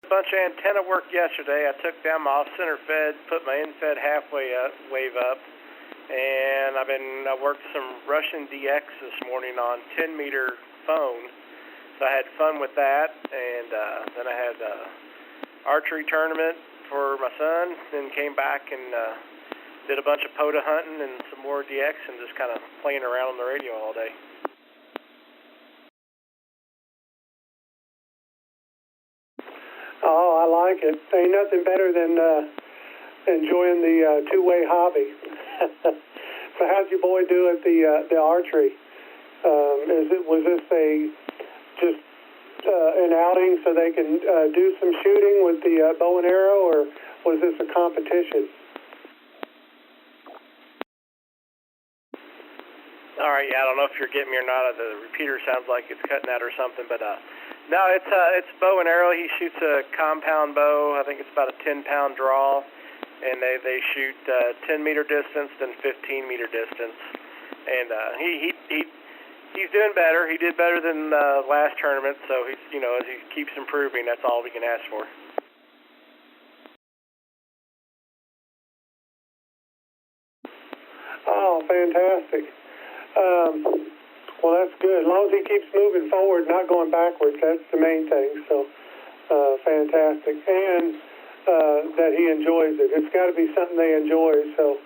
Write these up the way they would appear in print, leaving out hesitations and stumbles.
bunch of antenna work yesterday. I took down my off-center fed, put my in-fed halfway up, wave up, and I worked some Russian DX this morning on 10-meter phone. So I had fun with that, and then I had archery tournament for my son, then came back and did a bunch of POTA hunting and some more DX and just kind of playing around on the radio all day. Oh, I like it. Ain't nothing better than enjoying the two-way hobby. So how'd your boy do at the archery? Was this just an outing so they can do some shooting with the bow and arrow, or was this a competition? All right, yeah, I don't know if you're getting me or not. The repeater sounds like it's cutting out or something, but no, it's bow and arrow. He shoots a compound bow. I think it's about a 10-pound draw, and they shoot 10-meter distance, then 15-meter distance. And he's doing better. He did better than last tournament, so he's as he keeps improving, that's all we can ask for. Oh, fantastic. Well, that's good. As long as he keeps moving forward, not going backwards, that's the main thing. So, fantastic. And that he enjoys it. It's got to be something they enjoy. So,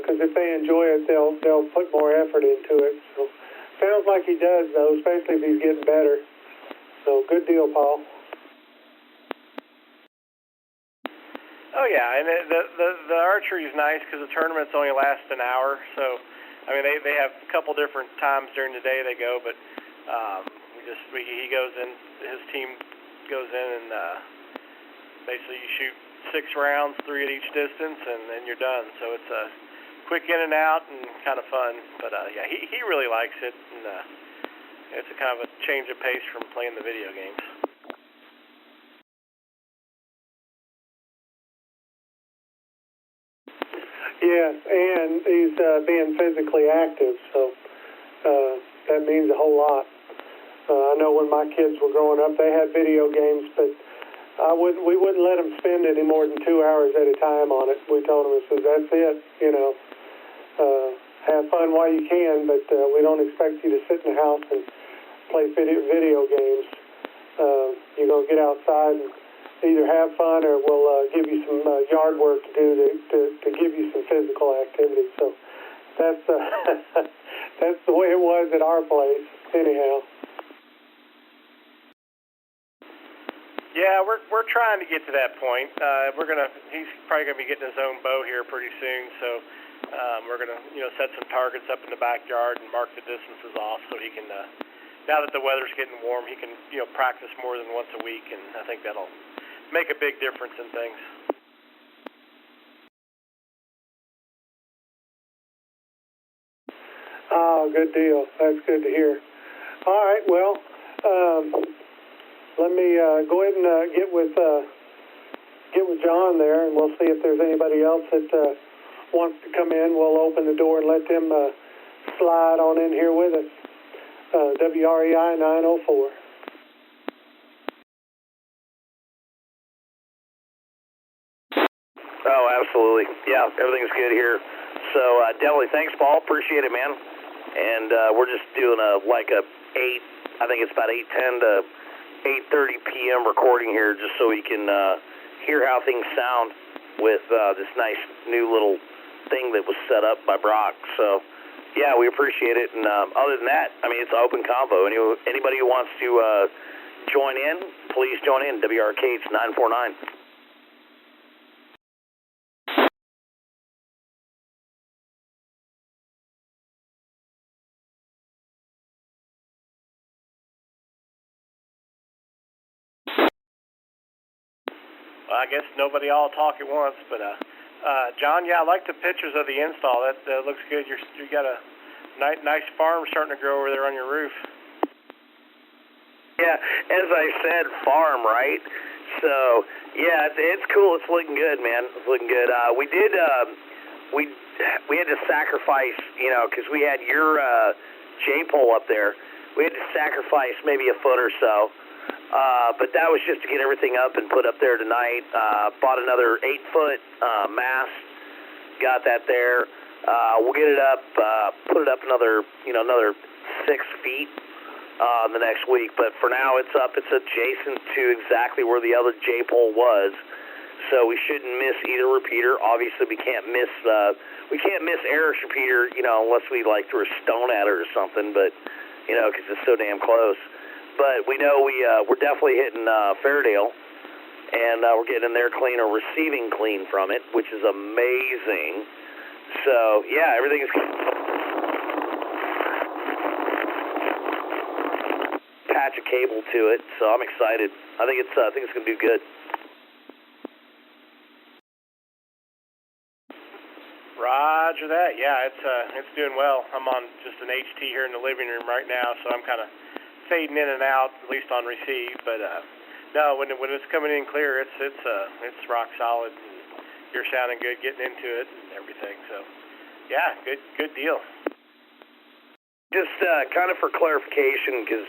because if they enjoy it, they'll put more effort into it. So, sounds like he does, though, especially if he's getting better. So, good deal, Paul. Oh yeah, and the archery is nice because the tournaments only last an hour. So, I mean, they have a couple different times during the day they go, but he goes in, his team goes in, and basically you shoot 6 rounds, 3 at each distance, and then you're done. So it's a quick in and out and kind of fun. But yeah, he really likes it, and it's a kind of a change of pace from playing the video games. Yes, and he's being physically active, so that means a whole lot. I know when my kids were growing up, they had video games, but we wouldn't let them spend any more than 2 hours at a time on it. We told them, that's it, have fun while you can, but we don't expect you to sit in the house and play video games. You're going to get outside and either have fun or we'll give you some yard work to do to give you some physical activity. So that's that's the way it was at our place, anyhow. Yeah, we're trying to get to that point. He's probably gonna be getting his own bow here pretty soon. So we're gonna set some targets up in the backyard and mark the distances off so he can. Now that the weather's getting warm, he can practice more than once a week, and I think that'll make a big difference in things. Oh, good deal. That's good to hear. All right, well, let me go ahead and get with John there, and we'll see if there's anybody else that wants to come in. We'll open the door and let them slide on in here with us. WREI 904. Oh, absolutely. Yeah, everything's good here. So definitely thanks, Paul. Appreciate it, man. And we're just doing I think it's about 8:10 to 8:30 p.m. recording here just so we can hear how things sound with this nice new little thing that was set up by Brock. So, yeah, we appreciate it. And other than that, I mean, it's an open convo. Anybody who wants to join in, please join in. WRKH 949. Well, I guess nobody all talk at once, but John, yeah, I like the pictures of the install. That looks good. You got a nice farm starting to grow over there on your roof. Yeah, as I said, farm, right? So yeah, it's cool. It's looking good, man. It's looking good. We had to sacrifice, because we had your J pole up there. We had to sacrifice maybe a foot or so. But that was just to get everything up and put up there tonight. Bought another 8-foot mast, got that there. We'll get it up, put it up another 6 feet the next week. But for now, it's up. It's adjacent to exactly where the other J-pole was, so we shouldn't miss either repeater. Obviously, we can't miss Eric's repeater, unless we like threw a stone at it or something. But because it's so damn close. But we know we're definitely hitting Fairdale, and we're getting in there clean or receiving clean from it, which is amazing. So yeah, everything is patch a cable to it. So I'm excited. I think it's gonna do good. Roger that. Yeah, it's doing well. I'm on just an HT here in the living room right now, so I'm kind of fading in and out, at least on receive. But no, when it's coming in clear, it's rock solid. And you're sounding good, getting into it and everything. So yeah, good deal. Just kind of for clarification, because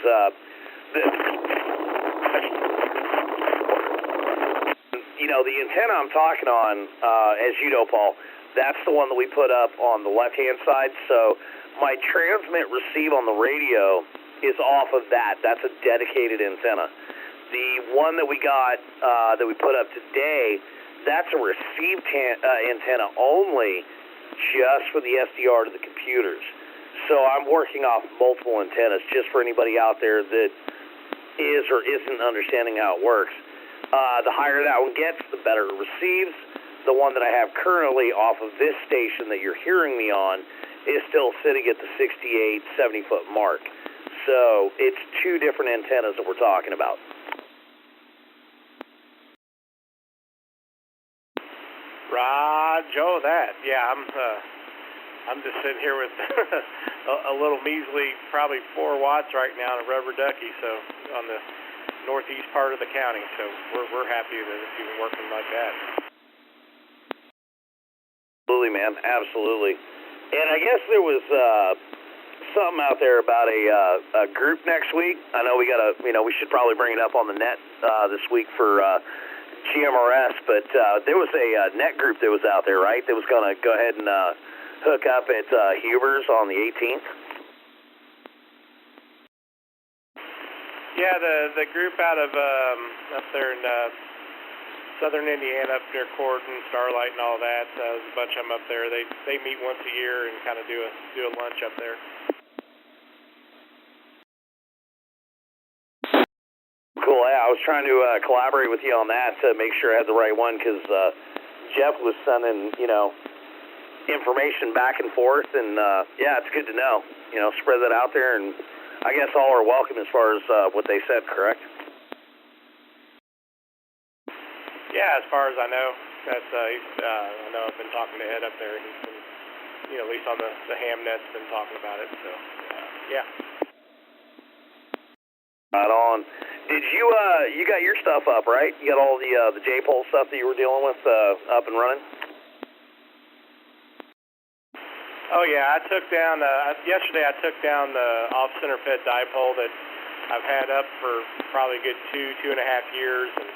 the antenna I'm talking on, as you know, Paul, that's the one that we put up on the left-hand side. So my transmit receive on the radio is off of that. That's a dedicated antenna. The one that we got, that we put up today, that's a receive antenna only, just for the SDR to the computers. So I'm working off multiple antennas just for anybody out there that is or isn't understanding how it works. The higher that one gets, the better it receives. The one that I have currently off of this station that you're hearing me on is still sitting at the 68, 70-foot mark. So it's two different antennas that we're talking about. Roger that. Yeah, I'm just sitting here with a little measly, probably 4 watts right now on a rubber ducky, so on the northeast part of the county. So we're happy that it's even working like that. Absolutely, man. Absolutely. And I guess there was something out there about a group next week. I know we should probably bring it up on the net this week for GMRS, but there was a net group that was out there, right? That was going to go ahead and hook up at Huber's on the 18th. Yeah, the group out of up there in southern Indiana, up near Corden, Starlight, and all that. There's a bunch of them up there. They meet once a year and kind of do a lunch up there. Cool. Yeah, I was trying to collaborate with you on that to make sure I had the right one, because Jeff was sending information back and forth, and yeah, it's good to know. Spread that out there, and I guess all are welcome as far as what they said. Correct? Yeah, as far as I know, that's I know I've been talking to Ed up there. He's been, at least on the ham net's been talking about it. So yeah. Right on. Did you got your stuff up, right? You got all the J-pole stuff that you were dealing with up and running? Oh yeah, I took down yesterday. I took down the off-center fed dipole that I've had up for probably a good 2.5 years, and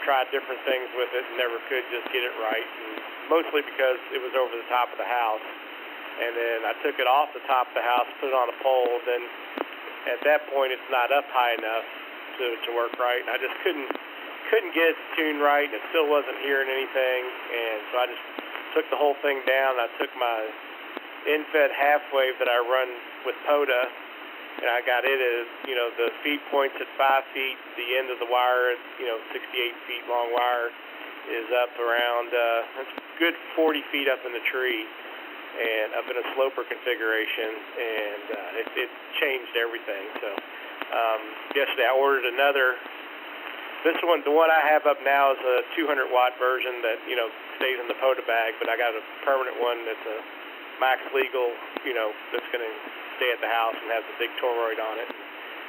tried different things with it and never could just get it right, and mostly because it was over the top of the house. And then I took it off the top of the house, put it on a pole. Then at that point, it's not up high enough to work right. And I just couldn't get it tuned right, and it still wasn't hearing anything. And so I just took the whole thing down. I took my in-fed half wave that I run with POTA, and I got it as, the feed point's at 5 feet. The end of the wire, 68 feet long wire, is up around it's a good 40 feet up in the tree, and up in a sloper configuration, and it changed everything. So yesterday I ordered another. This one, the one I have up now, is a 200-watt version that stays in the POTA bag, but I got a permanent one that's a max legal, that's going to stay at the house and has a big toroid on it.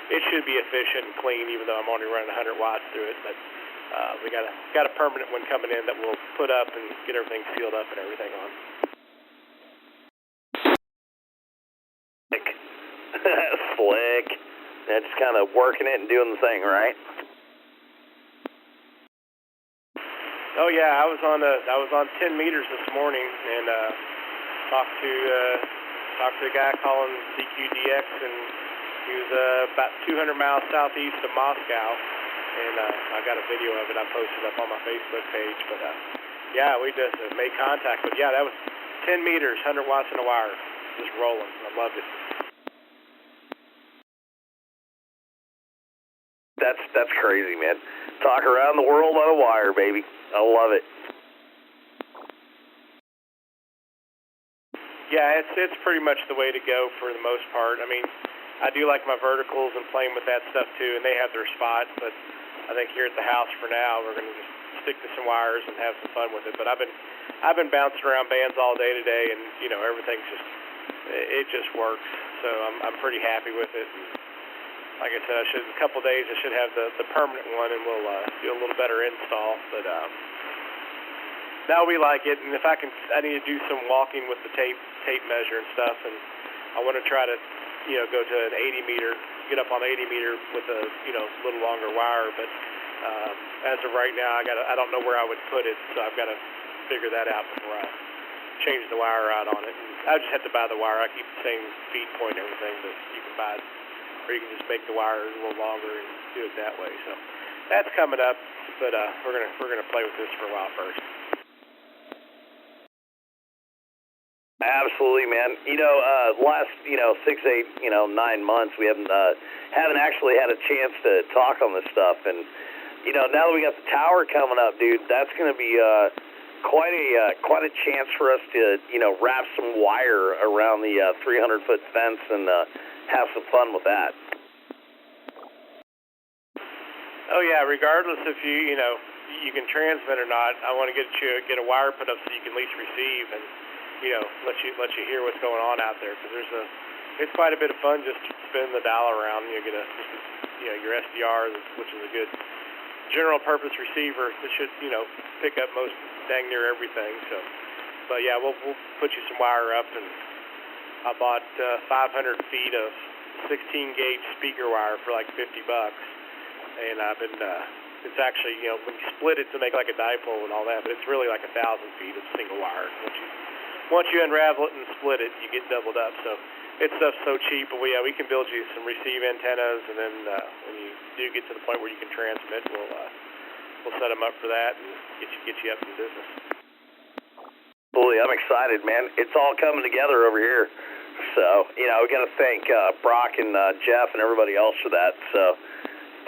It should be efficient and clean, even though I'm only running 100 watts through it. But we got a permanent one coming in that we'll put up and get everything sealed up and everything on. Slick. That's kind of working it and doing the thing, right? Oh yeah, I was on 10 meters this morning and talked to a guy calling DQDX, and he was about 200 miles southeast of Moscow, and I got a video of it I posted up on my Facebook page. But yeah, we just made contact. But yeah, that was 10 meters, 100 watts in a wire, just rolling. I loved it. That's crazy, man. Talk around the world on a wire, baby. I love it. Yeah, it's pretty much the way to go for the most part. I mean, I do like my verticals and playing with that stuff too, and they have their spot. But I think here at the house for now, we're gonna just stick to some wires and have some fun with it. But I've been bouncing around bands all day today, and you know everything's it just works. So I'm pretty happy with it. And like I said, in a couple of days I should have the permanent one, and we'll do a little better install. But now we like it, and if I need to do some walking with the tape measure and stuff, and I want to try to, go to an 80 meter, get up on 80 meter with a, little longer wire. But as of right now, I don't know where I would put it, so I've got to figure that out before I change the wire out on it. And I just have to buy the wire. I keep the same feed point and everything, but you can buy it, or you can just make the wire a little longer and do it that way. So that's coming up, but we're gonna play with this for a while first. Absolutely, man. Last 6, 8, 9 months, we haven't actually had a chance to talk on this stuff, and now that we got the tower coming up, dude, that's going to be quite a chance for us to wrap some wire around the 300-foot fence and have some fun with that. Oh yeah, regardless if you can transmit or not, I want to get a wire put up so you can at least receive and let you hear what's going on out there, because it's quite a bit of fun just spinning the dial around. You get your SDR, which is a good general purpose receiver that should pick up most dang near everything. So, but yeah, we'll put you some wire up, and I bought 500 feet of 16 gauge speaker wire for like $50, and I've been it's actually when you split it to make like a dipole and all that, but it's really like 1,000 feet of single wire. Once you unravel it and split it, you get doubled up. So it's stuff's so cheap. But we can build you some receive antennas, and then when you do get to the point where you can transmit, we'll set them up for that and get you up in business. Absolutely, I'm excited, man. It's all coming together over here. So we got to thank Brock and Jeff and everybody else for that. So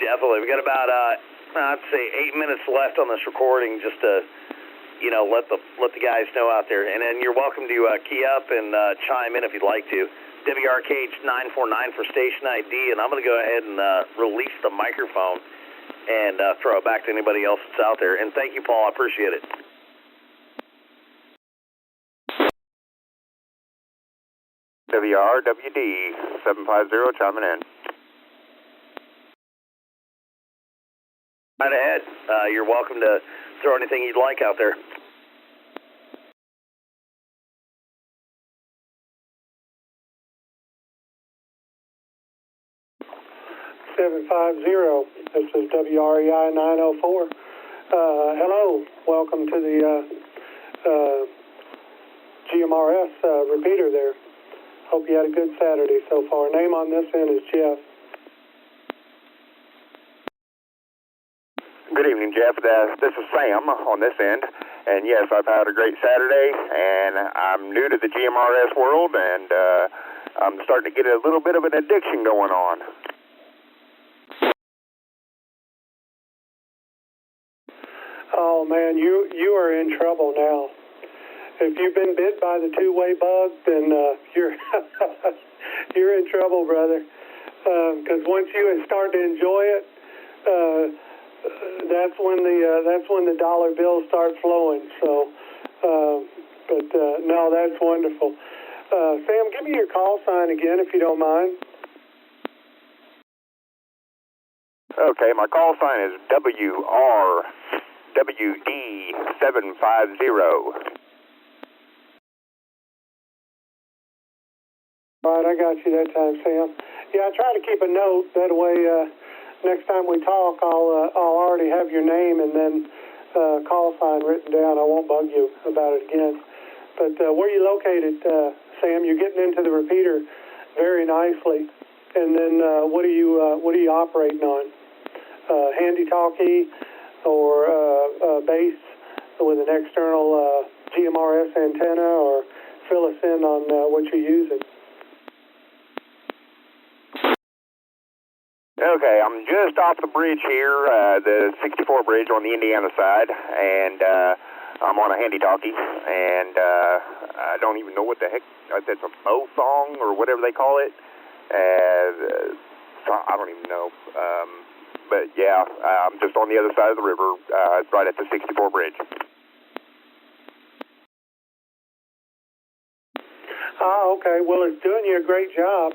definitely, we got about I'd say 8 minutes left on this recording, just to let the guys know out there. And then you're welcome to key up and chime in if you'd like to. WRKH 949 for station ID, and I'm going to go ahead and release the microphone and throw it back to anybody else that's out there. And thank you, Paul. I appreciate it. WRWD 750 chiming in. Right ahead. You're welcome to throw anything you'd like out there. This is WREI 904. Hello, welcome to the GMRS Repeater there. Hope you had a good Saturday so far. Name on this end is Jeff. Good evening, Jeff. This is Sam on this end. And yes, I've had a great Saturday, and I'm new to the GMRS world, and I'm starting to get a little bit of an addiction going on. Oh man, you are in trouble now. If you've been bit by the two-way bug, then you're you're in trouble, brother. Because once you start to enjoy it, that's when the dollar bills start flowing. So, no, that's wonderful. Sam, give me your call sign again, if you don't mind. Okay, my call sign is WRWD750. All right, I got you that time, Sam. Yeah, I try to keep a note. That way, next time we talk, I'll already have your name, and then call sign written down. I won't bug you about it again. But where are you located, Sam? You're getting into the repeater very nicely. And then what are you operating on? Handy talkie or base with an external GMRS antenna, or fill us in on what you're using. Okay, I'm just off the bridge here, the 64 bridge on the Indiana side, and I'm on a handy talkie, and I don't even know what the heck, that's a bow song or whatever they call it. I don't even know. But yeah, I'm just on the other side of the river, right at the 64 bridge. Okay. Well, it's doing you a great job.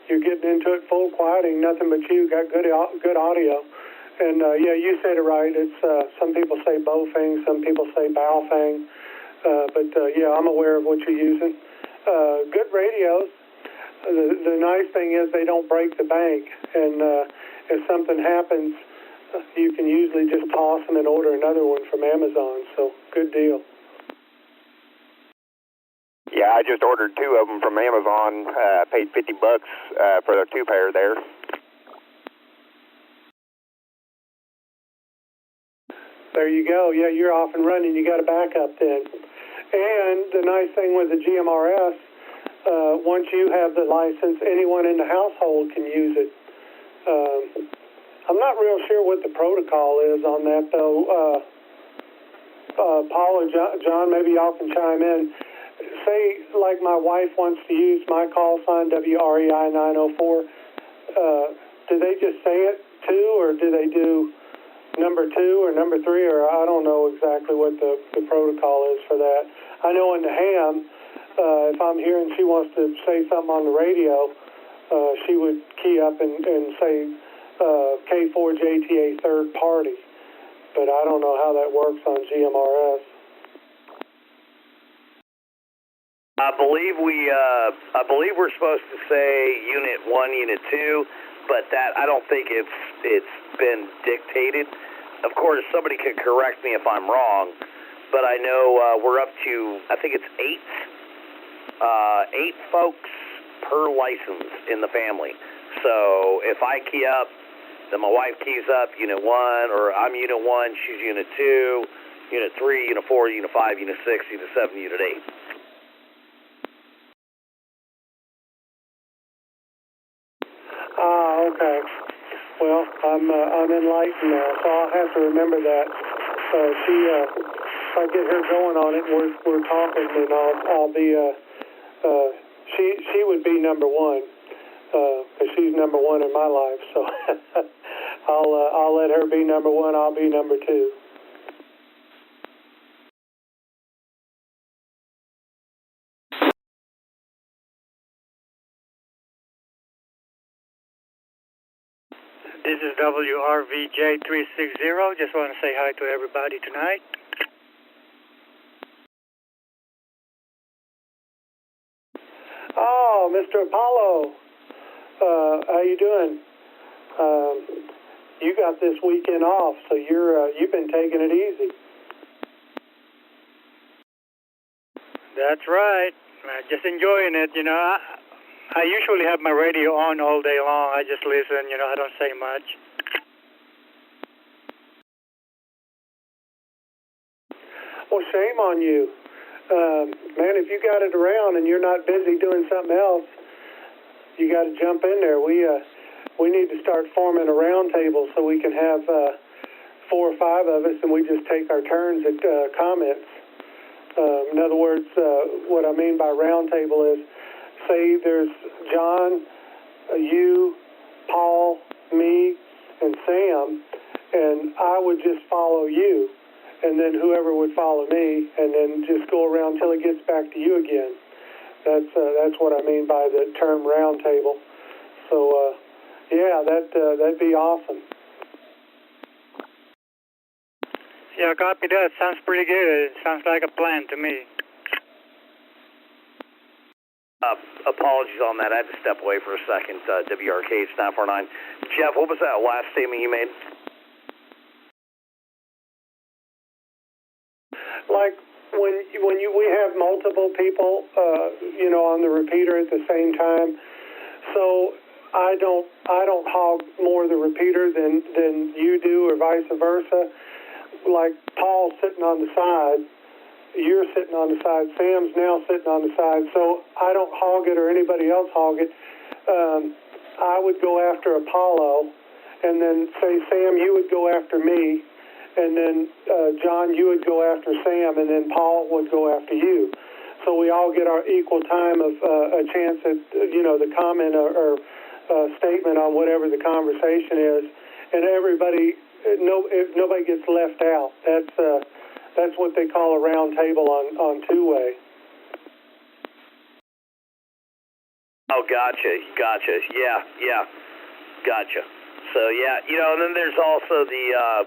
You're getting into it full quieting, nothing but you. Got good audio. And yeah, you said it right. It's some people say bowfang, some people say bowfang. But yeah, I'm aware of what you're using. Good radios. The nice thing is they don't break the bank, and if something happens, you can usually just toss them and order another one from Amazon. So good deal. Yeah, I just ordered 2 of them from Amazon. Paid $50 for the 2 pair there. There you go. Yeah, you're off and running. You got a backup then. And the nice thing with the GMRS, once you have the license, anyone in the household can use it. I'm not real sure what the protocol is on that, though. Paul or John, maybe y'all can chime in. Say, like my wife wants to use my call sign, WREI 904. Do they just say it 2, or do they do number 2 or number 3, or I don't know exactly what the protocol is for that. I know in the ham, if I'm hearing she wants to say something on the radio, she would key up and say K4JTA third party, but I don't know how that works on GMRS. I believe we're supposed to say Unit 1, Unit 2, but that I don't think it's been dictated. Of course, somebody could correct me if I'm wrong, but I know we're up to, I think it's 8 folks per license in the family. So if I key up, then my wife keys up Unit 1, or I'm Unit 1, she's Unit 2, Unit 3, Unit 4, Unit 5, Unit 6, Unit 7, Unit 8. Okay. Well, I'm enlightened now, so I'll have to remember that. If I get her going on it, we're talking, then I'll be. She would be number 1, because she's number 1 in my life. So I'll let her be number 1. I'll be number 2. This is WRVJ360. Just want to say hi to everybody tonight. Oh, Mr. Apollo, how you doing? You got this weekend off, so you've been taking it easy. That's right. Just enjoying it. You know, I usually have my radio on all day long. I just listen. You know, I don't say much. Well, shame on you. Man, if you got it around and you're not busy doing something else, you got to jump in there. We need to start forming a round table so we can have 4 or 5 of us, and we just take our turns at comments. In other words, what I mean by round table is, say there's John, you, Paul, me, and Sam, and I would just follow you, and then whoever would follow me, and then just go around till it gets back to you again. That's what I mean by the term round table. So, yeah, that'd be awesome. Yeah, copy that. Sounds pretty good. Sounds like a plan to me. Apologies on that. I had to step away for a second. WRKH 949. Jeff, what was that last statement you made? like when we have multiple people, on the repeater at the same time. So I don't hog more the repeater than you do, or vice versa. Like Paul's sitting on the side, you're sitting on the side, Sam's now sitting on the side. So I don't hog it or anybody else hog it. I would go after Apollo, and then say, Sam, you would go after me, and then John, you would go after Sam, and then Paul would go after you. So we all get our equal time of a chance at, the comment or statement on whatever the conversation is, and everybody, if nobody gets left out. That's what they call a round table on two-way. Oh, gotcha. Yeah, gotcha. So, yeah, and then there's also the,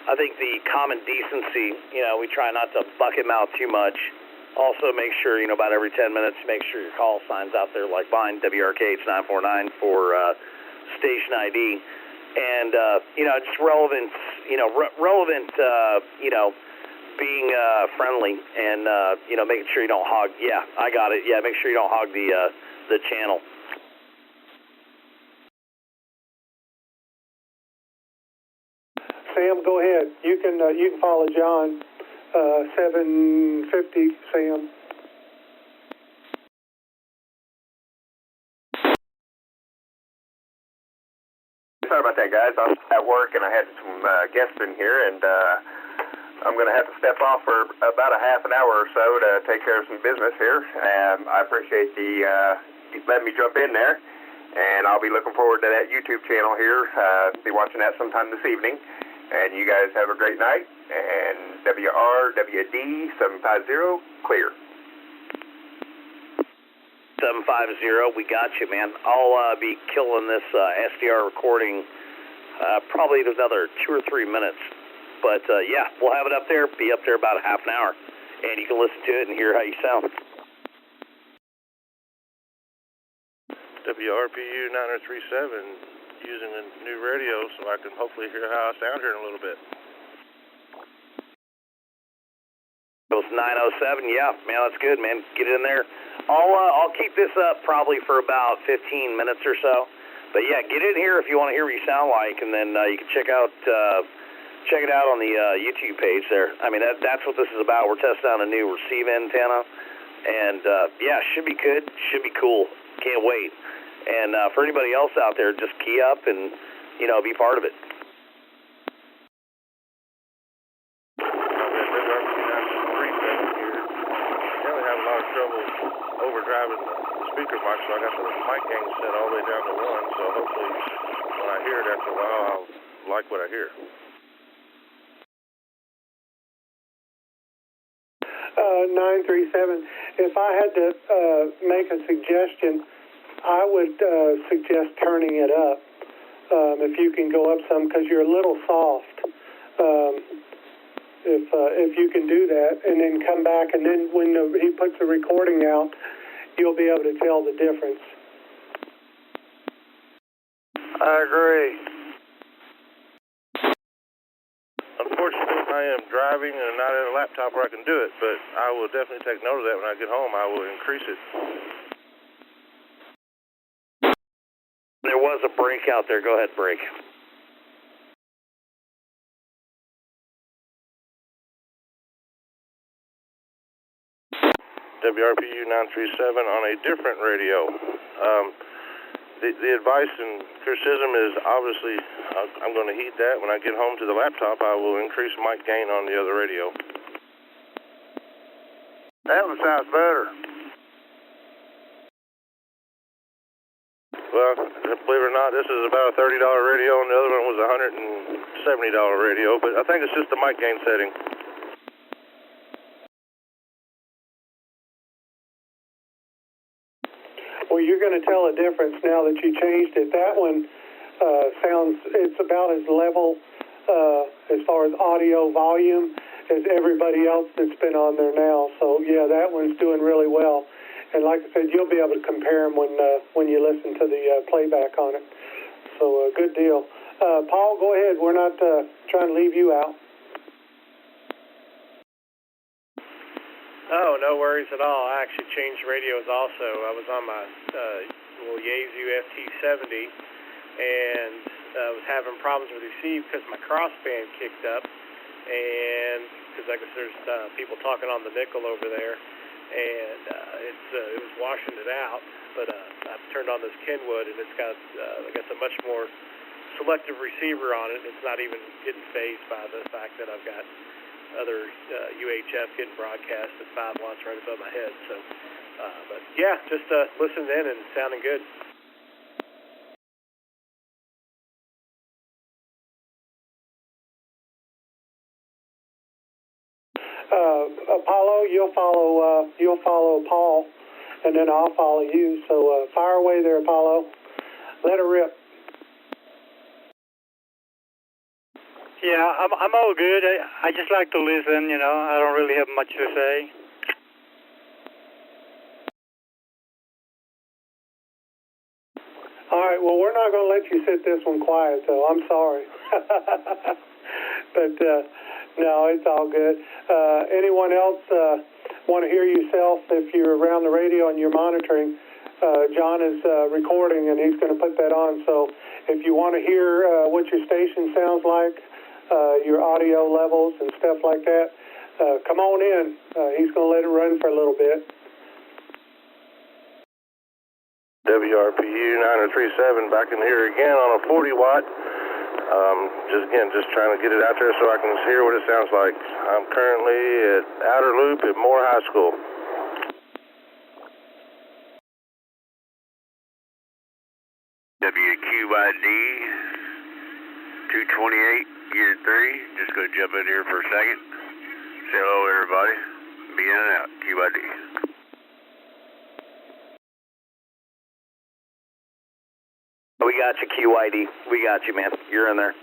I think the common decency, we try not to buck him out too much. Also, make sure, about every 10 minutes, make sure your call sign's out there, like mine, WRKH 949 for station ID. And, just relevant, being friendly and, making sure you don't hog. Yeah, I got it. Yeah, make sure you don't hog the channel. Sam, go ahead. You can follow John. 750, Sam. Sorry about that, guys. I was at work and I had some guests in here, and I'm going to have to step off for about a half an hour or so to take care of some business here. I appreciate you letting me jump in there, and I'll be looking forward to that YouTube channel here. Be watching that sometime this evening. And you guys have a great night. And WRWD 750, clear. 750, we got you, man. I'll be killing this SDR recording probably another 2 or 3 minutes. But, yeah, we'll have it up there, be up there about a half an hour. And you can listen to it and hear how you sound. WRPU 9037. Using a new radio so I can hopefully hear how I sound here in a little bit. It was 907, yeah, man, that's good, man. Get it in there. I'll keep this up probably for about 15 minutes or so. But yeah, get in here if you want to hear what you sound like, and then you can check it out on the YouTube page there. I mean, that's what this is about. We're testing out a new receive antenna, and yeah, should be good, should be cool. Can't wait. And for anybody else out there, just key up and, be part of it. Generally have a lot of trouble overdriving the speaker mic, so I got the mic gain set all the way down to 1, so hopefully when I hear it after a while, I'll like what I hear. 937, if I had to make a suggestion, I would suggest turning it up if you can go up some, because you're a little soft. If you can do that, and then come back, and then when he puts the recording out, you'll be able to tell the difference. I agree. Unfortunately, I am driving and not at a laptop where I can do it, but I will definitely take note of that when I get home. I will increase it. There was a break out there. Go ahead, break. WRPU 937 on a different radio. The advice and criticism is obviously I'm going to heed that. When I get home to the laptop, I will increase mic gain on the other radio. That one sounds better. Well, believe it or not, this is about a $30 radio, and the other one was a $170 radio, but I think it's just the mic gain setting. Well, you're going to tell a difference now that you changed it. That one it's about as level as far as audio volume as everybody else that's been on there now. So, yeah, that one's doing really well. And like I said, you'll be able to compare them when you listen to the playback on it. So, good deal. Paul, go ahead. We're not trying to leave you out. Oh, no worries at all. I actually changed radios also. I was on my little Yaesu FT70 and was having problems with receive because my crossband kicked up, and because I guess there's people talking on the nickel over there, and it was washing it out. But I've turned on this Kenwood, and it's got I guess a much more selective receiver on it. It's not even getting phased by the fact that I've got other UHF getting broadcast at 5 watts right above my head. So, but yeah, just listening in and sounding good. Apollo, you'll follow Paul, and then I'll follow you. So fire away there, Apollo. Let her rip. Yeah, I'm all good. I just like to listen, you know. I don't really have much to say. All right, well, we're not going to let you sit this one quiet, though. I'm sorry. But, no, it's all good. Anyone else want to hear yourself if you're around the radio and you're monitoring? John is recording, and he's going to put that on. So if you want to hear what your station sounds like, your audio levels and stuff like that, come on in. He's going to let it run for a little bit. WRPU 9037 back in here again on a 40 watt. Just trying to get it out there so I can hear what it sounds like. I'm currently at Outer Loop at Moore High School. WQYD 228 Year 3. Just going to jump in here for a second. Say hello, everybody. Be in and out. QYD. We got you, QYD. We got you, man. You're in there.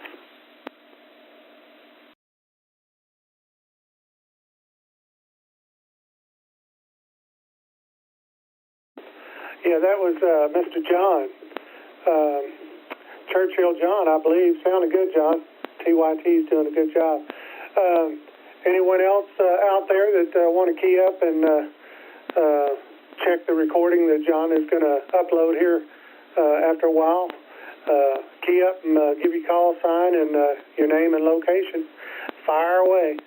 Yeah, that was Mr. John. Churchill John, I believe. Sounded good, John. TYT's doing a good job. Anyone else out there that want to key up and check the recording that John is going to upload here after a while? Key up and give your call sign and your name and location. Fire away.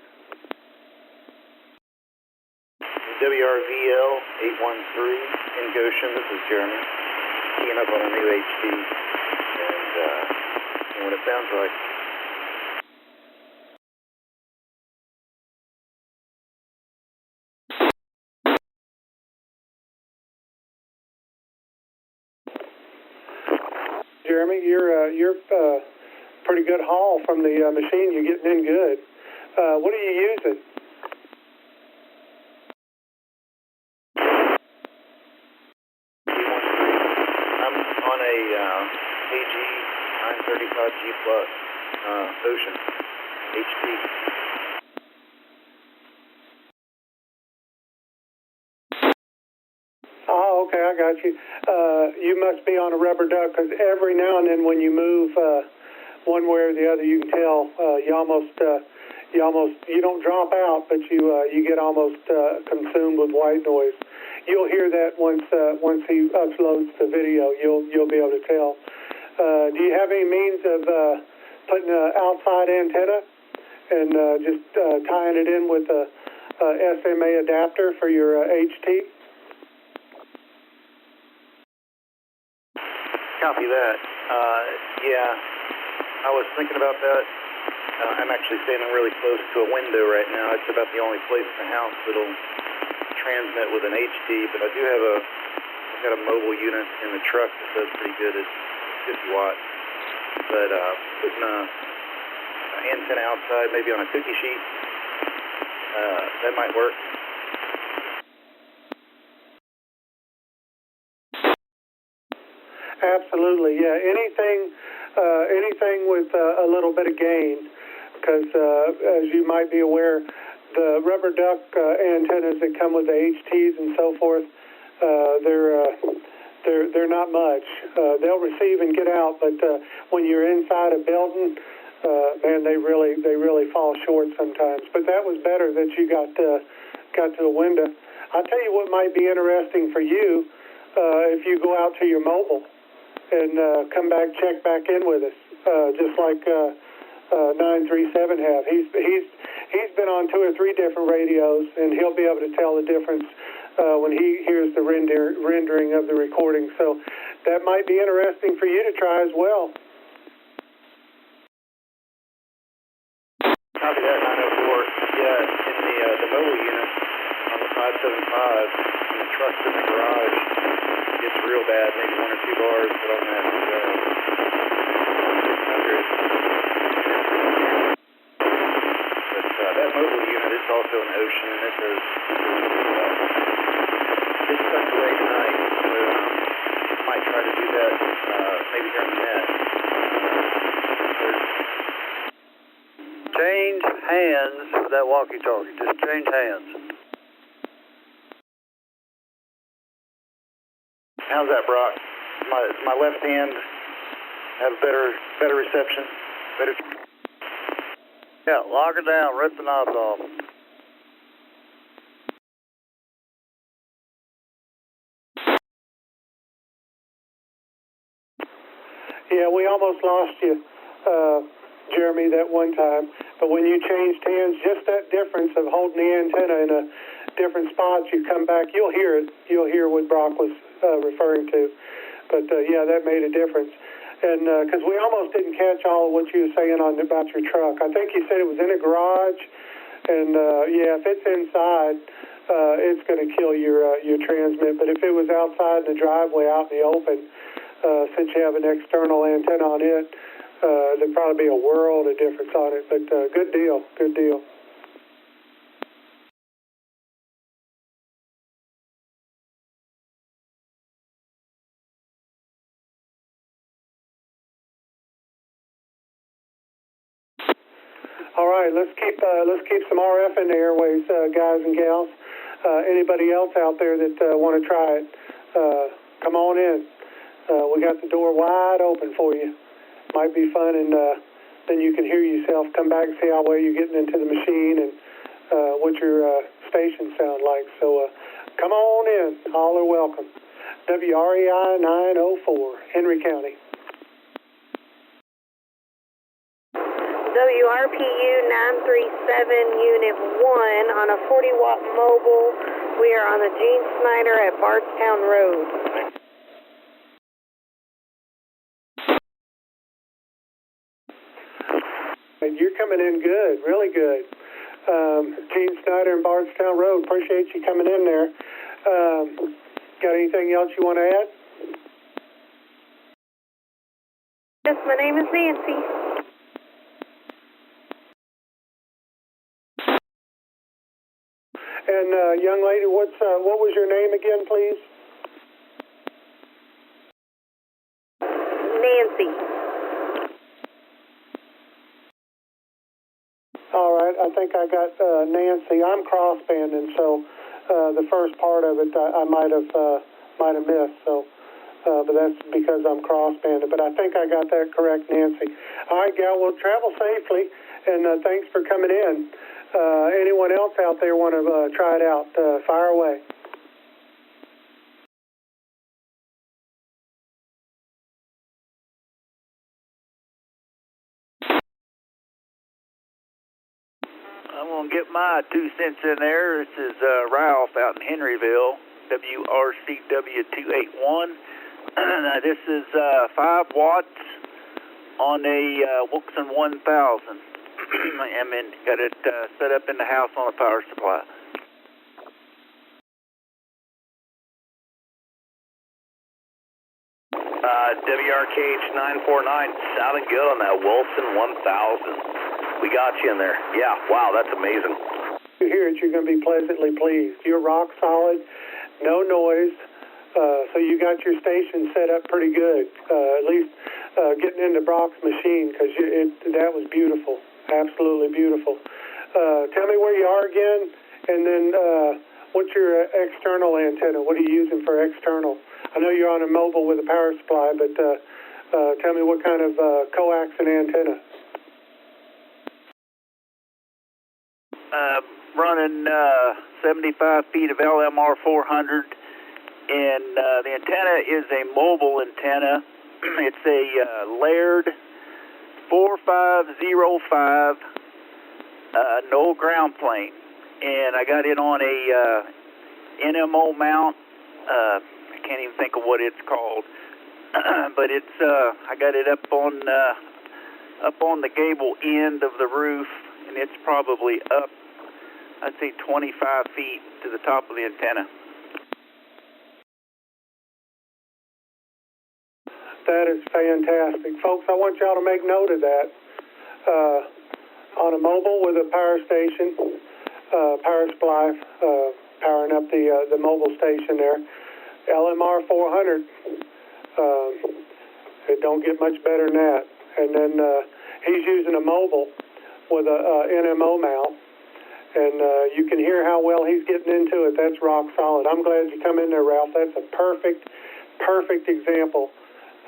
WRVL 813 in Goshen. This is Jeremy. Keying up on a new HD and what it sounds like. Jeremy, you're pretty good haul from the machine. You're getting in good. What are you using? I'm on a AG 935G Plus Ocean HD. Oh, okay, I got you. You must be on a rubber duck because every now and then when you move one way or the other, you can tell you don't drop out, but you get almost consumed with white noise. You'll hear that once he uploads the video. You'll be able to tell. Do you have any means of putting an outside antenna and just tying it in with a SMA adapter for your HT? Copy that. Yeah, I was thinking about that. I'm actually standing really close to a window right now. It's about the only place in the house that'll transmit with an HD, but I've got a mobile unit in the truck that does pretty good at 50 watts. But putting an antenna outside, maybe on a cookie sheet, that might work. Absolutely, yeah. Anything with a little bit of gain, because as you might be aware, the rubber duck antennas that come with the HTs and so forth, they're not much. They'll receive and get out, but when you're inside a building, man, they really fall short sometimes. But that was better that you got got to a window. I'll tell you what might be interesting for you if you go out to your mobile and come back, check back in with us, just like 937 have. He's been on 2 or 3 different radios, and he'll be able to tell the difference when he hears the rendering of the recording. So that might be interesting for you to try as well. Copy that, 904. Yeah, in the mobile unit on the 575, in the trucks in the garage, it's real bad, maybe 1 or 2 bars, but on that 600. But that mobile unit, it's also an ocean, and it goes, it's tucked away tonight, so I might try to do that maybe during the net. Change hands with that walkie-talkie. Just change hands. How's that, Brock? My left hand have better reception? Better. Yeah, lock it down. Rip the knobs off. Yeah, we almost lost you, Jeremy, that one time. But when you changed hands, just that difference of holding the antenna in a different spot, you come back, you'll hear it. You'll hear what Brock was referring to. But, yeah, that made a difference. And because we almost didn't catch all of what you were saying about your truck. I think you said it was in a garage. And, yeah, if it's inside, it's going to kill your transmit. But if it was outside in the driveway, out in the open, since you have an external antenna on it, there'd probably be a world of difference on it. But good deal, good deal. All right, let's keep some RF in the airways, guys and gals. Anybody else out there that want to try it, come on in. We got the door wide open for you. Might be fun, and then you can hear yourself. Come back and see how well you're getting into the machine and what your stations sound like. So come on in. All are welcome. WREI 904, Henry County. WRPU 937, Unit 1 on a 40-watt mobile. We are on the Gene Snyder at Bardstown Road. And you're coming in good, really good. Gene Snyder and Bardstown Road, appreciate you coming in there. Got anything else you want to add? Yes, my name is Nancy. And young lady, what was your name again, please? Nancy. All right, I think I got Nancy. I'm cross-banding, so the first part of it I might have missed. So, but that's because I'm cross-banded. But I think I got that correct, Nancy. All right, gal. Well, travel safely, and thanks for coming in. Anyone else out there want to try it out? Fire away. I'm going to get my 2 cents in there. This is Ralph out in Henryville, WRCW281. Now, this is 5 watts on a Wilson 1000. I mean, got it set up in the house on a power supply. WRKH 949, sounding good on that Wilson 1000. We got you in there. Yeah, wow, that's amazing. You hear it, you're going to be pleasantly pleased. You're rock solid, no noise. So you got your station set up pretty good, at least getting into Brock's machine, because that was beautiful, absolutely beautiful. Tell me where you are again, and then what's your external antenna? What are you using for external? I know you're on a mobile with a power supply, but tell me what kind of coaxial antenna. running 75 feet of LMR 400, and the antenna is a mobile antenna. It's a layered 4505 no ground plane, and I got it on a NMO mount. I can't even think of what it's called, but it's I got it up on the gable end of the roof, and it's probably up, I'd say 25 feet to the top of the antenna. That is fantastic. Folks, I want y'all to make note of that. On a mobile with a power station, power supply, powering up the mobile station there, LMR 400, it don't get much better than that. And then he's using a mobile with a NMO mount, and you can hear how well he's getting into it. That's rock solid. I'm glad you come in there, Ralph. That's a perfect example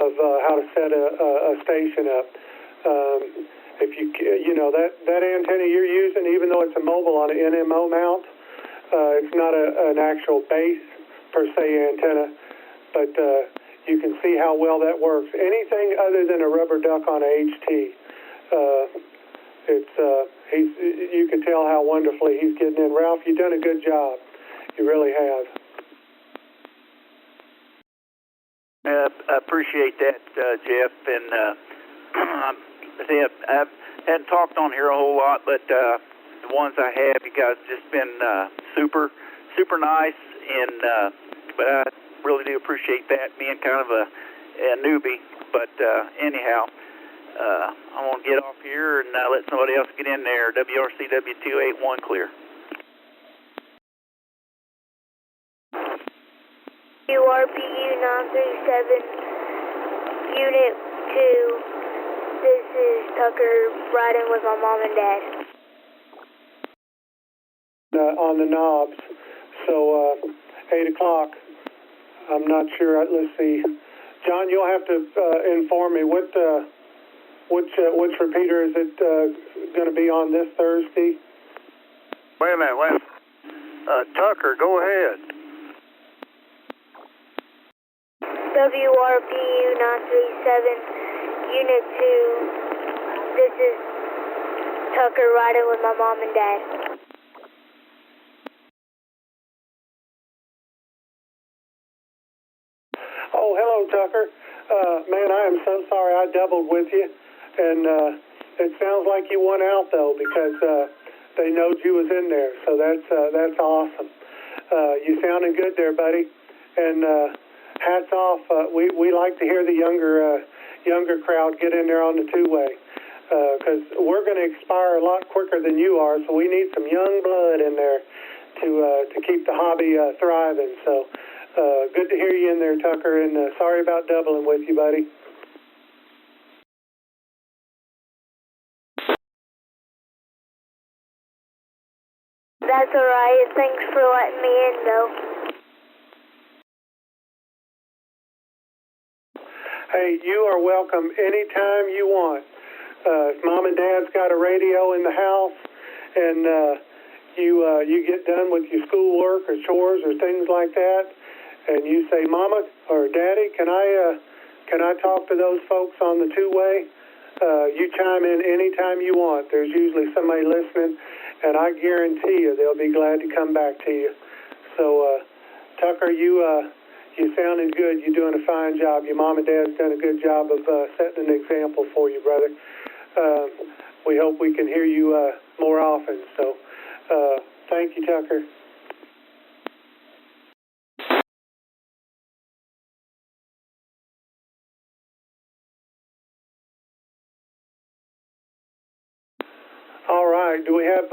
of how to set a station up. If you know that antenna you're using, even though it's a mobile on an NMO mount, it's not an actual base per se antenna, but you can see how well that works. Anything other than a rubber duck on a HT, you can tell how wonderfully he's getting in. Ralph, you've done a good job. You really have. I appreciate that, Jeff, and I hadn't talked on here a whole lot, but the ones I have, you guys just been super nice, and but I really do appreciate that, being kind of a newbie. But anyhow, I'm going to get off here and let somebody else get in there. WRC W281 clear. URPU 937, Unit 2. This is Tucker riding with my mom and dad. On the knobs. So 8 o'clock. I'm not sure. Let's see. John, you'll have to inform me which repeater is it going to be on this Thursday? Wait a minute. Tucker, go ahead. WRPU 937, Unit 2. This is Tucker riding with my mom and dad. Oh, hello, Tucker. Man, I am so sorry I doubled with you. And it sounds like you won out, though, because they knowed you was in there. So that's awesome. You sounding good there, buddy. And hats off. We like to hear the younger crowd get in there on the two-way, because we're going to expire a lot quicker than you are, so we need some young blood in there to keep the hobby thriving. So good to hear you in there, Tucker, and sorry about doubling with you, buddy. That's all right. Thanks for letting me in, though. Hey, you are welcome anytime you want. If Mom and Dad's got a radio in the house, and you get done with your schoolwork or chores or things like that, and you say, Mama or Daddy, can I talk to those folks on the two-way? You chime in anytime you want. There's usually somebody listening, and I guarantee you they'll be glad to come back to you. So, Tucker, you sounded good. You're doing a fine job. Your mom and dad's done a good job of setting an example for you, brother. We hope we can hear you more often. So, thank you, Tucker. All right. Do we have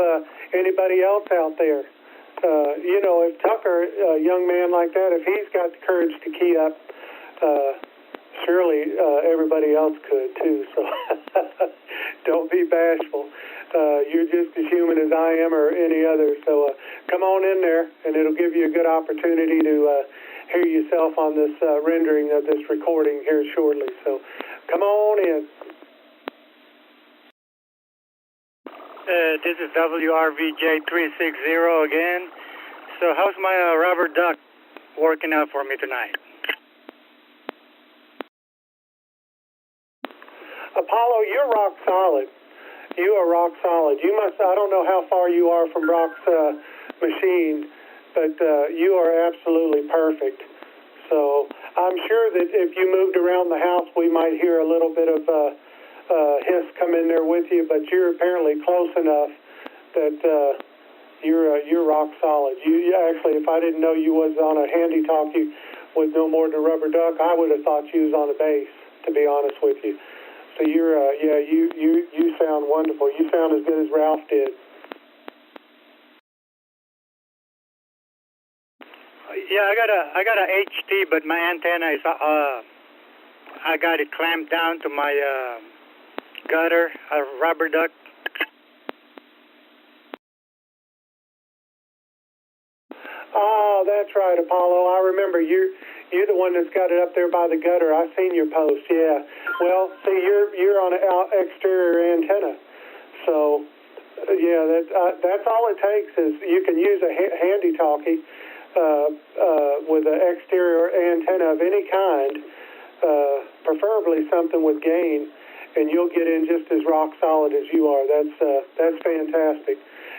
anybody else out there? If Tucker, a young man like that, if he's got the courage to key up, surely everybody else could too. So don't be bashful. You're just as human as I am or any other. So come on in there, and it'll give you a good opportunity to hear yourself on this rendering of this recording here shortly. So come on in. This is WRVJ360 again. So how's my rubber duck working out for me tonight? Apollo, you're rock solid. You are rock solid. You must, I don't know how far you are from Brock's machine, but you are absolutely perfect. So I'm sure that if you moved around the house, we might hear a little bit of hiss come in there with you, but you're apparently close enough that you're rock solid. You actually, if I didn't know you was on a handy talkie with no more than a rubber duck, I would have thought you was on a bass, to be honest with you. So you're you sound wonderful. You sound as good as Ralph did. Yeah, I got a HT, but my antenna is I got it clamped down to my gutter, a rubber duck. Oh, that's right, Apollo. I remember you're the one that's got it up there by the gutter. I seen your post. Yeah. Well, see, you're on an exterior antenna, so yeah, that's all it takes is you can use a handy talkie with an exterior antenna of any kind, preferably something with gain, and you'll get in just as rock solid as you are. That's fantastic.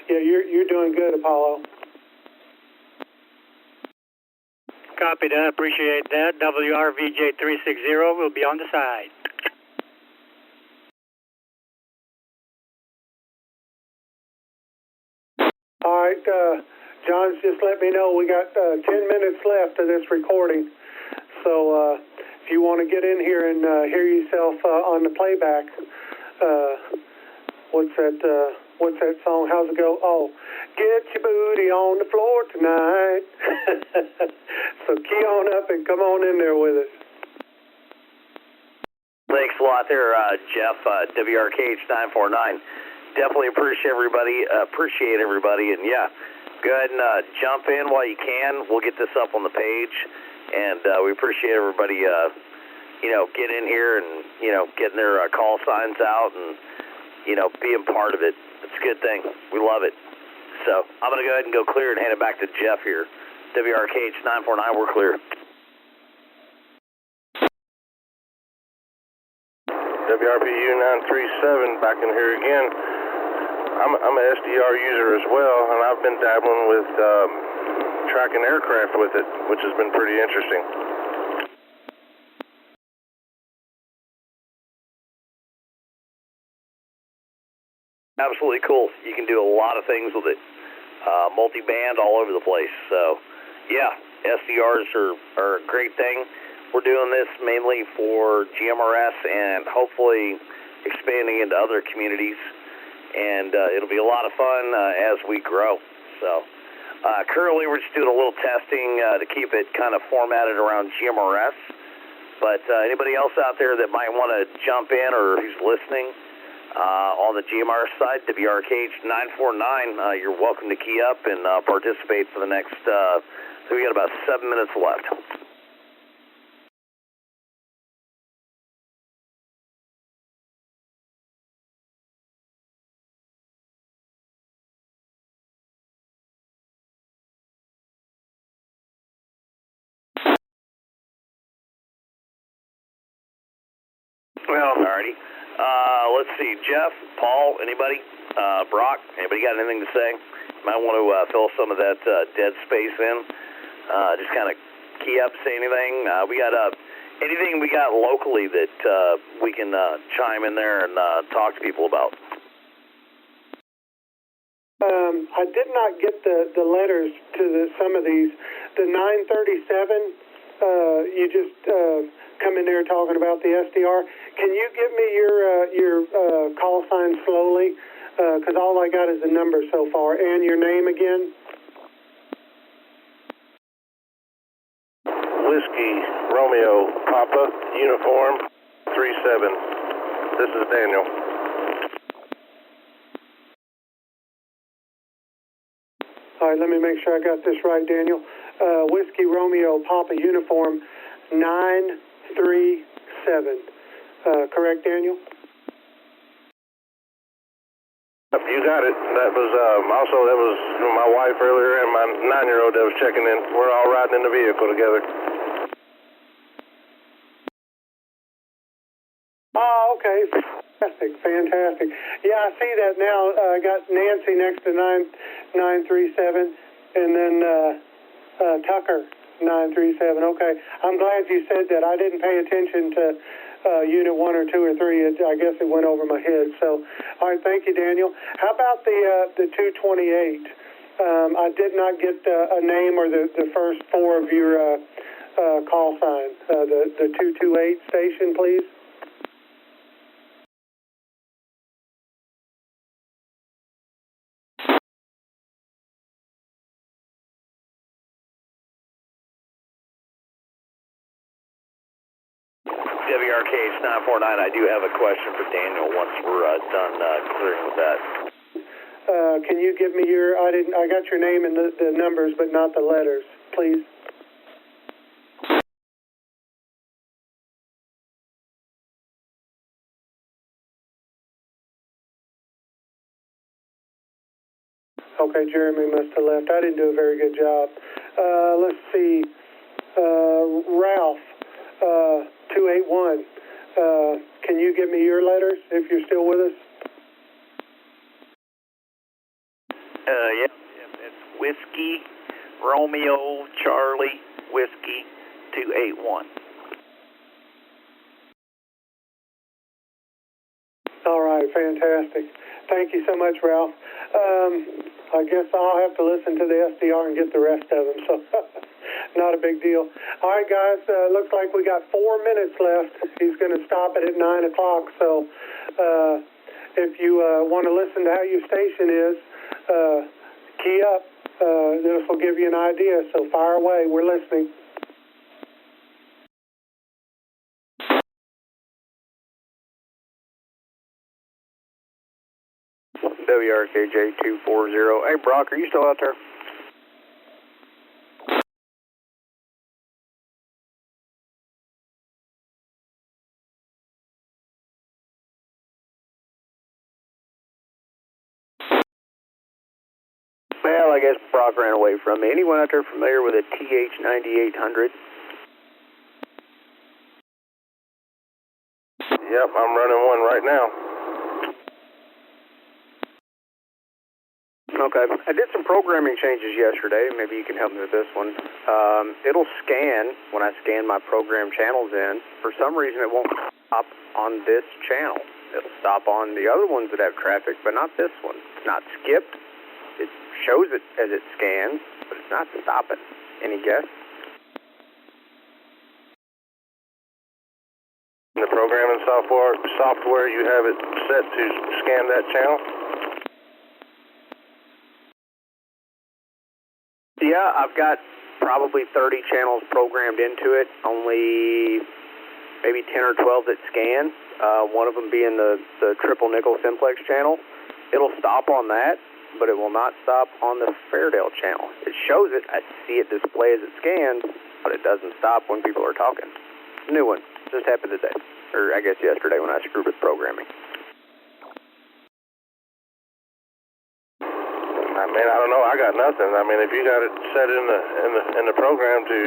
Yeah, you're doing good, Apollo. Copy that. Appreciate that. WRVJ360 will be on the side. All right, John's just let me know we got 10 minutes left of this recording. So if you want to get in here and hear yourself on the playback, what's that song? How's it go? Oh, get your booty on the floor tonight. So key on up and come on in there with us. Thanks a lot there, Jeff, WRKH949. Definitely appreciate everybody, and yeah, go ahead and jump in while you can. We'll get this up on the page, and we appreciate everybody, getting in here and, getting their call signs out and, being part of it. It's a good thing. We love it. So I'm going to go ahead and go clear and hand it back to Jeff here. WRKH949, we're clear. WRPU 937 back in here again. I'm an SDR user as well, and I've been dabbling with tracking aircraft with it, which has been pretty interesting. Absolutely cool. You can do a lot of things with it. Multi-band all over the place. So, yeah, SDRs are a great thing. We're doing this mainly for GMRS and hopefully expanding into other communities. And it'll be a lot of fun as we grow. So, currently we're just doing a little testing to keep it kind of formatted around GMRS. But anybody else out there that might want to jump in or who's listening on the GMRS side, WRKH949, you're welcome to key up and participate for the next, so we got about 7 minutes left. Well, alrighty. Let's see, Jeff, Paul, anybody? Brock, anybody got anything to say? Might want to fill some of that dead space in. Just kind of key up, say anything. We got anything we got locally that we can chime in there and talk to people about. I did not get the letters to some of these. The 937, you just come in there talking about the SDR. Can you give me your call sign slowly? Because all I got is a number so far. And your name again? Whiskey Romeo Papa Uniform 37. This is Daniel. All right, let me make sure I got this right, Daniel. Whiskey Romeo Papa Uniform 937. Correct, Daniel? You got it. That was that was my wife earlier and my 9-year-old that was checking in. We're all riding in the vehicle together. Oh, okay. Fantastic. Yeah, I see that now. I got Nancy next to 937, and then Tucker 937. Okay, I'm glad you said that. I didn't pay attention to Unit 1 or 2 or 3. I guess it went over my head. So, all right, thank you, Daniel. How about the 228? I did not get a name or the first 4 of your call sign. The 228 station, please. WRKH 949, I do have a question for Daniel once we're done clearing with that. Can you give me your, I got your name and the numbers, but not the letters, please. Okay, Jeremy must have left. I didn't do a very good job. Let's see. Ralph, 281. Can you give me your letters if you're still with us? Yeah. It's Whiskey, Romeo, Charlie, Whiskey, 281. All right, fantastic. Thank you so much, Ralph. I guess I'll have to listen to the SDR and get the rest of them, so not a big deal. All right, guys, looks like we got 4 minutes left. He's going to stop it at 9 o'clock, so if you want to listen to how your station is, key up. This will give you an idea, so fire away. We're listening. WRKJ 240. Hey, Brock, are you still out there? Well, I guess Brock ran away from me. Anyone out there familiar with a TH9800? Yep, I'm running one right now. Okay. I did some programming changes yesterday. Maybe you can help me with this one. It'll scan when I scan my program channels in. For some reason, it won't stop on this channel. It'll stop on the other ones that have traffic, but not this one. It's not skipped. It shows it as it scans, but it's not stopping. Any guess? In the programming software, you have it set to scan that channel? Yeah, I've got probably 30 channels programmed into it, only maybe 10 or 12 that scan, one of them being the triple nickel simplex channel. It'll stop on that, but it will not stop on the Fairdale channel. It shows it, I see it display as it scans, but it doesn't stop when people are talking. New one, just happened today, or I guess yesterday when I screwed with programming. I mean, I don't know. I got nothing. I mean, if you got it set in the program to,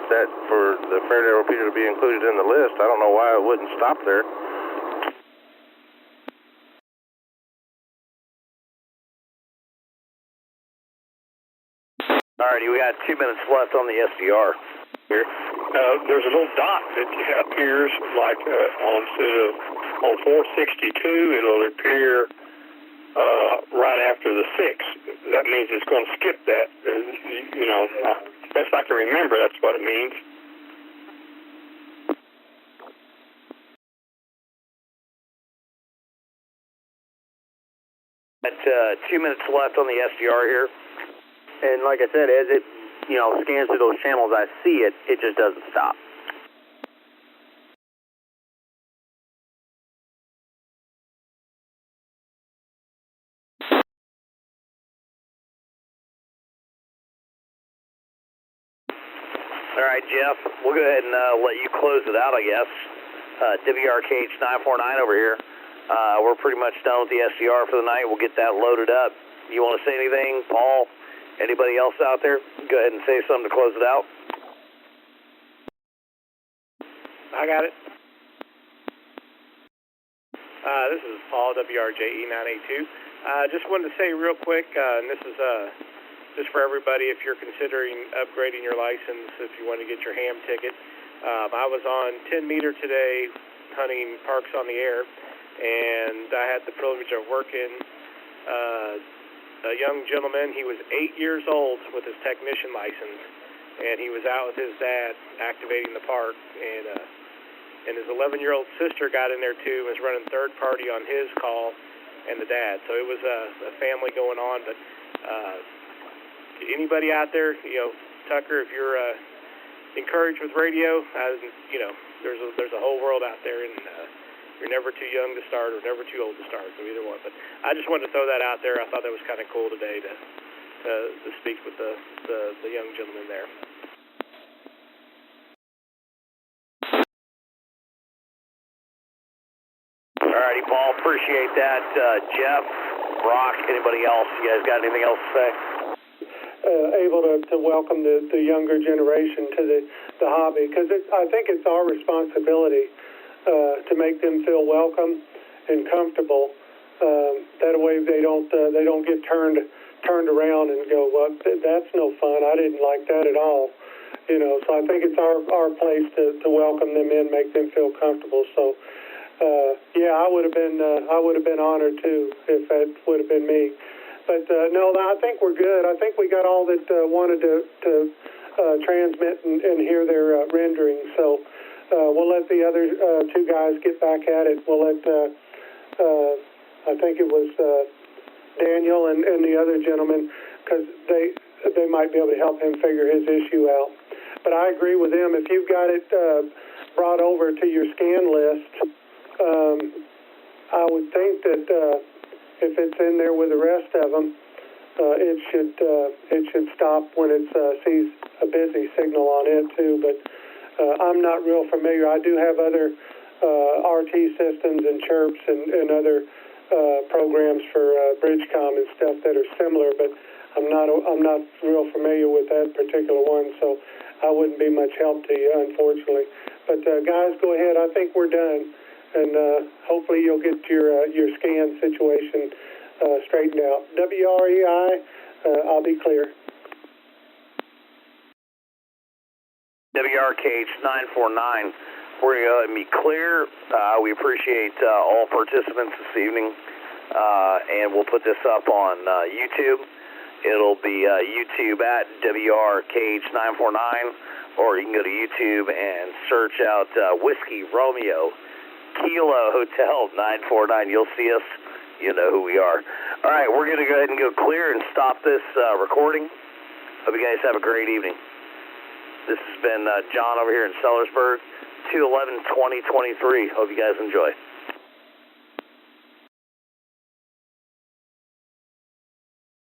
that for the Fairdale repeater to be included in the list, I don't know why it wouldn't stop there. Alrighty, we got 2 minutes left on the SDR. Here, there's a little dot that appears like on 462. It'll appear right after the 6. That means it's going to skip that. Best I can remember, that's what it means. At 2 minutes left on the SDR here. And like I said, as it scans through those channels, I see it, it just doesn't stop. All right, Jeff, we'll go ahead and let you close it out, I guess. WRKH 949 over here. We're pretty much done with the SDR for the night. We'll get that loaded up. You want to say anything, Paul? Anybody else out there? Go ahead and say something to close it out. I got it. This is Paul, WRJE982. Just wanted to say real quick, and this is just for everybody, if you're considering upgrading your license, if you want to get your ham ticket. I was on 10 meter today hunting parks on the air, and I had the privilege of working a young gentleman. He was 8 years old with his technician license, and he was out with his dad activating the park, and his 11-year-old sister got in there too, was running third party on his call and the dad. So it was a family going on. But anybody out there, Tucker, if you're encouraged with radio, there's a whole world out there, and you're never too young to start or never too old to start, so either one. But I just wanted to throw that out there. I thought that was kind of cool today to speak with the young gentleman there. Alrighty, Paul, appreciate that. Jeff, Brock, anybody else? You guys got anything else to say? Able to welcome the younger generation to the hobby, because I think it's our responsibility to make them feel welcome and comfortable. That way they don't get turned around and go, well, that's no fun. I didn't like that at all. So I think it's our place to welcome them in, make them feel comfortable. So. I would have been honored too if that would have been me. But no, I think we're good. I think we got all that wanted to transmit and hear their rendering. So we'll let the other two guys get back at it. We'll let I think it was Daniel and the other gentleman, because they might be able to help him figure his issue out. But I agree with them. If you've got it brought over to your scan list. I would think that if it's in there with the rest of them, it should stop when it sees a busy signal on it too. But I'm not real familiar. I do have other RT systems and chirps and other programs for Bridgecom and stuff that are similar, but I'm not real familiar with that particular one, so I wouldn't be much help to you, unfortunately. But guys, go ahead. I think we're done. And hopefully you'll get your scan situation straightened out. WREI, I'll be clear. WRKH 949, we're going to go ahead and be clear. We appreciate all participants this evening, and we'll put this up on YouTube. It'll be YouTube at WRKH 949, or you can go to YouTube and search out Whiskey Romeo Kilo Hotel 949. You'll see us. You know who we are. All right, we're going to go ahead and go clear and stop this recording. Hope you guys have a great evening. This has been John over here in Sellersburg, 2/11/2023. Hope you guys enjoy.